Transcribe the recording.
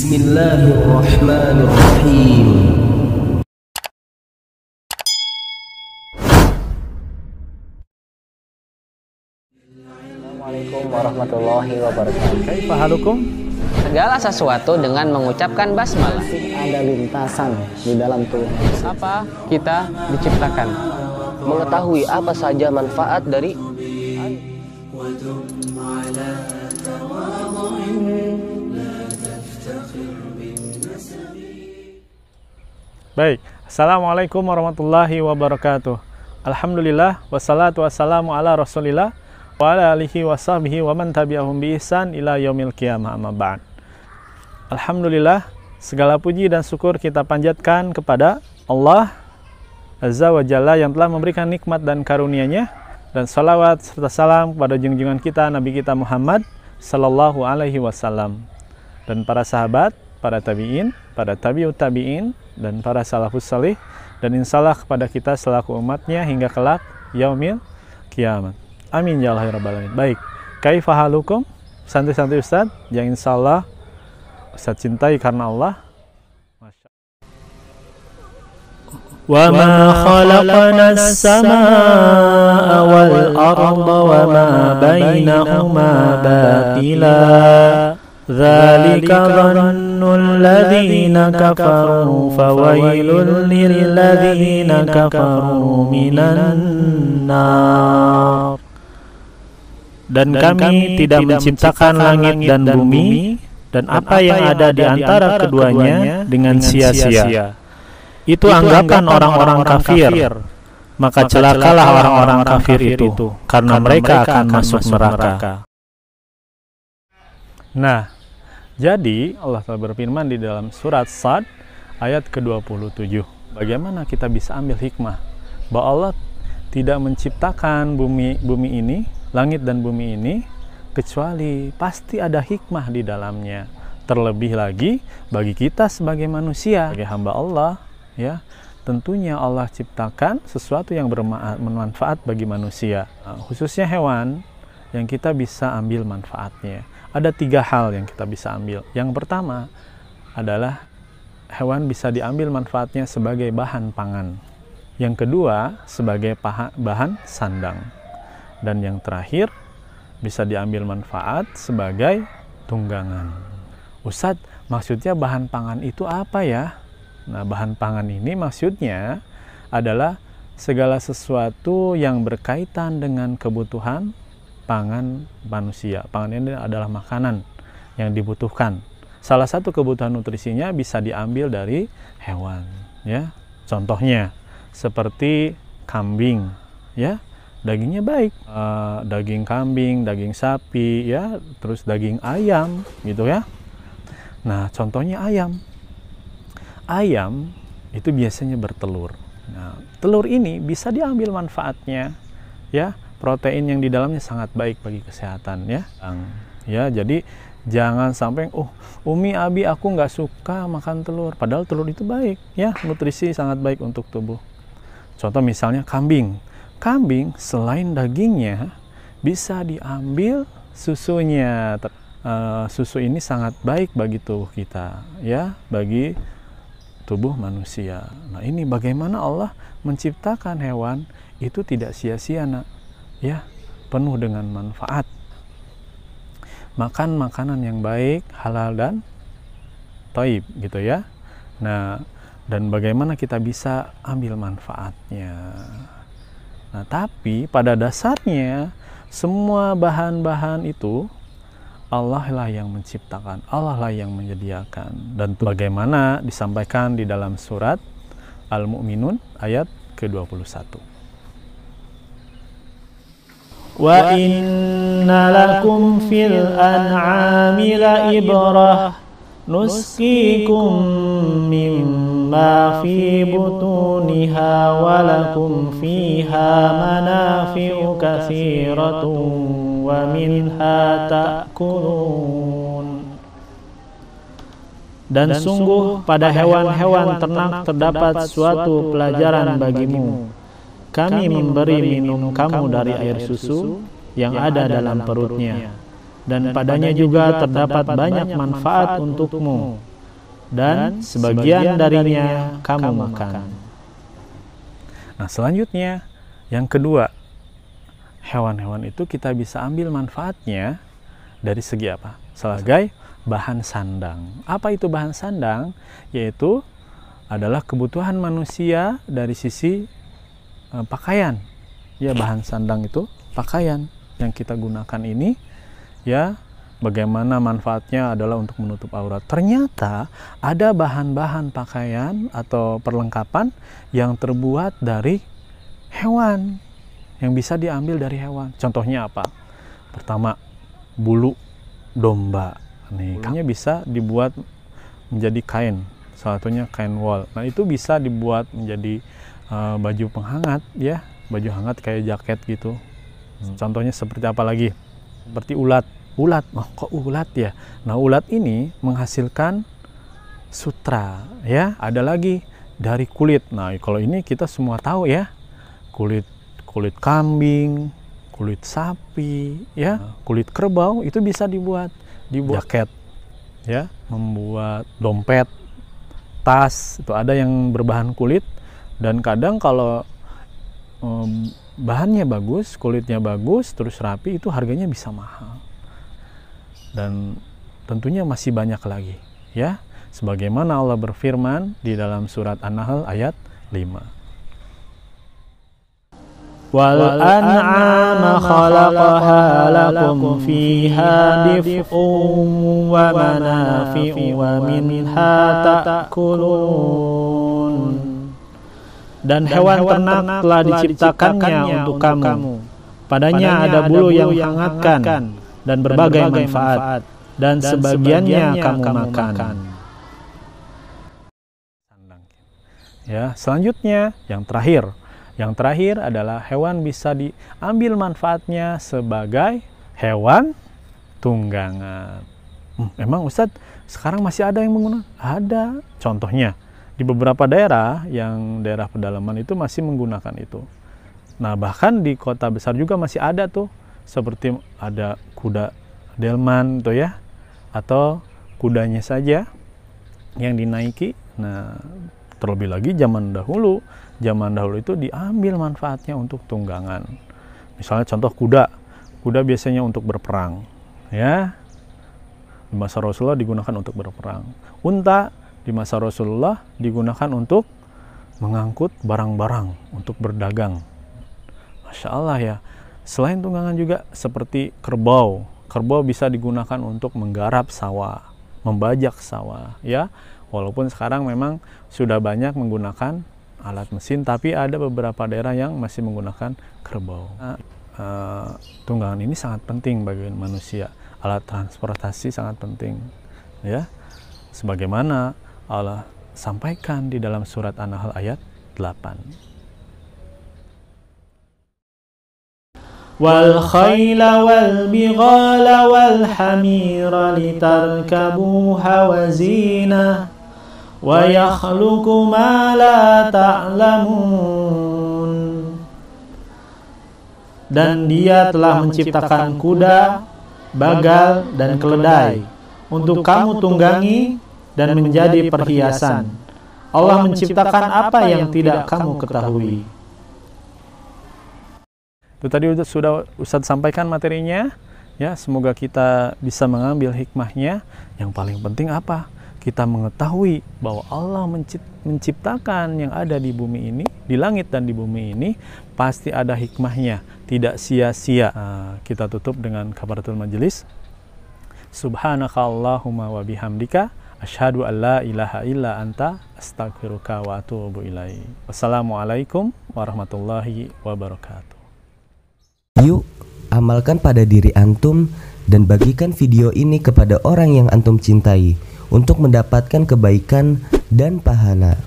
Bismillahirrahmanirrahim. Assalamualaikum warahmatullahi wabarakatuh. Kaifa halukum? Segala sesuatu dengan mengucapkan basmalah. Ada lintasan di dalam tubuh. Apa kita diciptakan? Mengetahui apa saja manfaat dari Baik, Assalamualaikum warahmatullahi wabarakatuh. Alhamdulillah, wassalatu wassalamu ala rasulillah wa ala alihi wa sahbihi wa man tabi'ahum bi ihsan ila yaumil qiyamah, amma ba'd. Alhamdulillah, segala puji dan syukur kita panjatkan kepada Allah Azza wa Jalla yang telah memberikan nikmat dan karunia-Nya, dan salawat serta salam kepada junjungan kita Nabi kita Muhammad sallallahu alaihi wasallam, dan para sahabat, para tabi'in, para tabi'ut tabi'in, dan para salafus salih, dan insyaallah kepada kita selaku umatnya hingga kelak yaumil kiamat. Amin ya Allah ya rabbal alamin. Baik, kaifa halukum? Santai-santai Ustaz, yang insyaallah Ustaz cintai karena Allah. Wa ma khalaqnas samaa'a wal arda wa ma bainahuma batila. Dzalika dhannul ladzina kafaru fawailul lil ladzina kafaru minan nar. Dan kami tidak menciptakan langit dan bumi dan apa yang ada di antara keduanya dengan sia-sia. Itu anggapan orang-orang kafir. Maka celakalah orang-orang kafir itu, karena mereka akan masuk neraka. Nah, jadi Allah telah berfirman di dalam surat Sad ayat ke-27. Bagaimana kita bisa ambil hikmah bahwa Allah tidak menciptakan bumi ini, langit dan bumi ini, kecuali pasti ada hikmah di dalamnya. Terlebih lagi bagi kita sebagai manusia, sebagai hamba Allah, ya, tentunya Allah ciptakan sesuatu yang bermanfaat bagi manusia, khususnya hewan yang kita bisa ambil manfaatnya. Ada 3 hal yang kita bisa ambil. Yang pertama adalah hewan bisa diambil manfaatnya sebagai bahan pangan. Yang kedua sebagai bahan sandang. Dan yang terakhir bisa diambil manfaat sebagai tunggangan. Ustadz, maksudnya bahan pangan itu apa ya? Nah, bahan pangan ini maksudnya adalah segala sesuatu yang berkaitan dengan kebutuhan pangan manusia. Pangan ini adalah makanan yang dibutuhkan. Salah satu kebutuhan nutrisinya bisa diambil dari hewan, ya. Contohnya seperti kambing, ya. Dagingnya baik, daging kambing, daging sapi, ya, terus daging ayam, gitu ya. Nah, contohnya ayam. Ayam itu biasanya bertelur. Nah, telur ini bisa diambil manfaatnya, ya. Protein yang di dalamnya sangat baik bagi kesehatan, ya. Ya, jadi jangan sampai Umi, Abi, aku nggak suka makan telur. Padahal telur itu baik, ya, nutrisi sangat baik untuk tubuh. Contoh misalnya kambing. Kambing selain dagingnya bisa diambil susunya. Susu ini sangat baik bagi tubuh kita, ya, bagi tubuh manusia. Nah, ini bagaimana Allah menciptakan hewan itu tidak sia-sia, nak, ya, penuh dengan manfaat. Makan makanan yang baik, halal dan thayyib, gitu ya. Nah, dan bagaimana kita bisa ambil manfaatnya. Nah, tapi pada dasarnya semua bahan-bahan itu Allah lah yang menciptakan, Allah lah yang menyediakan. Dan bagaimana disampaikan di dalam surat Al-Mu'minun ayat ke-21. Wa inna lakum fil an'ami la ibrah nusqikum mimma fi butuniha wa lakum fiha manafi'u katsiratun wa minha ta'kulun. Dan sungguh pada hewan-hewan ternak terdapat suatu pelajaran bagimu. Kami memberi minum kamu dari air susu yang ada dalam perutnya, dan padanya juga terdapat banyak manfaat untukmu, dan sebagian darinya kamu makan. Nah, selanjutnya yang kedua, hewan-hewan itu kita bisa ambil manfaatnya dari segi apa? Sebagai bahan sandang. Apa itu bahan sandang? Yaitu adalah kebutuhan manusia dari sisi pakaian. Ya, bahan sandang itu pakaian yang kita gunakan ini, ya, bagaimana manfaatnya adalah untuk menutup aurat. Ternyata ada bahan-bahan pakaian atau perlengkapan yang terbuat dari hewan, yang bisa diambil dari hewan. Contohnya apa? Pertama, bulu domba. Nih, bulunya bisa dibuat menjadi kain. Salah satunya kain wol. Nah, itu bisa dibuat menjadi baju penghangat, ya, baju hangat kayak jaket gitu. Contohnya seperti apa lagi? Seperti ulat. Oh, kok ulat ya? Nah, ulat ini menghasilkan sutra, ya. Ada lagi dari kulit. Nah, kalau ini kita semua tahu ya, kulit kambing, kulit sapi, ya, kulit kerbau itu bisa dibuat jaket, ya, membuat dompet, tas, itu ada yang berbahan kulit. Dan kadang kalau bahannya bagus, kulitnya bagus, terus rapi, itu harganya bisa mahal. Dan tentunya masih banyak lagi, ya, sebagaimana Allah berfirman di dalam surat An-Nahl ayat 5. Wal an'ama khalaqaha lakum fiha dif'un wa manafi'u wa minha ta'kulun. Dan hewan ternak telah diciptakannya untuk kamu. Padanya ada bulu yang menghangatkan dan berbagai manfaat, dan sebagiannya kamu makan. Ya, selanjutnya yang terakhir adalah hewan bisa diambil manfaatnya sebagai hewan tunggangan. Emang Ustadz sekarang masih ada yang menggunakan? Ada. Contohnya di beberapa daerah, yang daerah pedalaman itu masih menggunakan itu. Nah, bahkan di kota besar juga masih ada tuh, seperti ada kuda delman tuh ya, atau kudanya saja yang dinaiki. Nah, terlebih lagi zaman dahulu itu diambil manfaatnya untuk tunggangan. Misalnya contoh kuda biasanya untuk berperang, ya. Di masa Rasulullah digunakan untuk berperang. Unta di masa Rasulullah digunakan untuk mengangkut barang-barang, untuk berdagang. Masya Allah ya. Selain tunggangan juga seperti kerbau bisa digunakan untuk menggarap sawah, membajak sawah, ya. Walaupun sekarang memang sudah banyak menggunakan alat mesin, tapi ada beberapa daerah yang masih menggunakan kerbau. Tunggangan ini sangat penting bagi manusia. Alat transportasi sangat penting, ya. Sebagaimana Allah sampaikan di dalam surat An-Nahl ayat 8. Wal khayla wal bighala wal hamira litarkabuha wa zinah wa yakhluqu ma la ta'lamun. Dan Dia telah menciptakan kuda, bagal, dan keledai untuk kamu tunggangi dan menjadi perhiasan. Allah menciptakan apa yang tidak kamu ketahui. Itu tadi sudah Ustadz sampaikan materinya, ya. Semoga kita bisa mengambil hikmahnya. Yang paling penting apa? Kita mengetahui bahwa Allah menciptakan yang ada di bumi ini, di langit dan di bumi ini, pasti ada hikmahnya, tidak sia-sia. Kita tutup dengan kafaratul majelis. Subhanakallahumma wa bihamdika asyhadu an la ilaha illa anta astaghfiruka wa atubu ilaik. Wassalamualaikum warahmatullahi wabarakatuh. Yuk, amalkan pada diri antum dan bagikan video ini kepada orang yang antum cintai untuk mendapatkan kebaikan dan pahala.